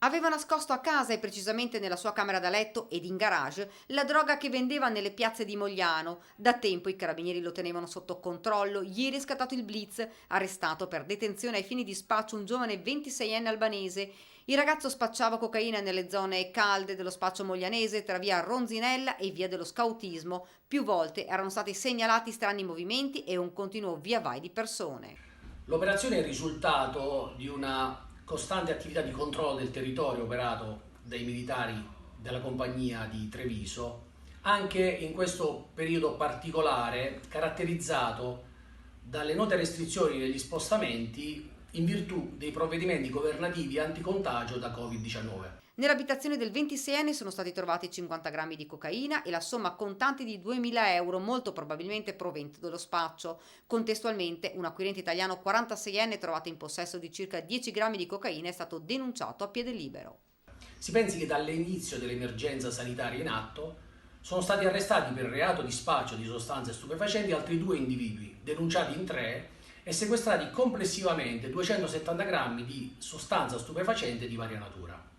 Aveva nascosto a casa e precisamente nella sua camera da letto ed in garage la droga che vendeva nelle piazze di Mogliano. Da tempo i carabinieri lo tenevano sotto controllo. Ieri è scattato il blitz, arrestato per detenzione ai fini di spaccio un giovane 26enne albanese. Il ragazzo spacciava cocaina nelle zone calde dello spaccio moglianese tra via Ronzinella e via dello Scautismo. Più volte erano stati segnalati strani movimenti e un continuo via vai di persone. L'operazione è il risultato di una costante attività di controllo del territorio operato dai militari della compagnia di Treviso, anche in questo periodo particolare caratterizzato dalle note restrizioni degli spostamenti in virtù dei provvedimenti governativi anticontagio da Covid-19. Nell'abitazione del 26enne sono stati trovati 50 grammi di cocaina e la somma contante di 2.000 euro, molto probabilmente provento dello spaccio. Contestualmente, un acquirente italiano 46enne trovato in possesso di circa 10 grammi di cocaina è stato denunciato a piede libero. Si pensi che dall'inizio dell'emergenza sanitaria in atto sono stati arrestati per reato di spaccio di sostanze stupefacenti altri 2 individui, denunciati in 3 e sequestrati complessivamente 270 grammi di sostanza stupefacente di varia natura.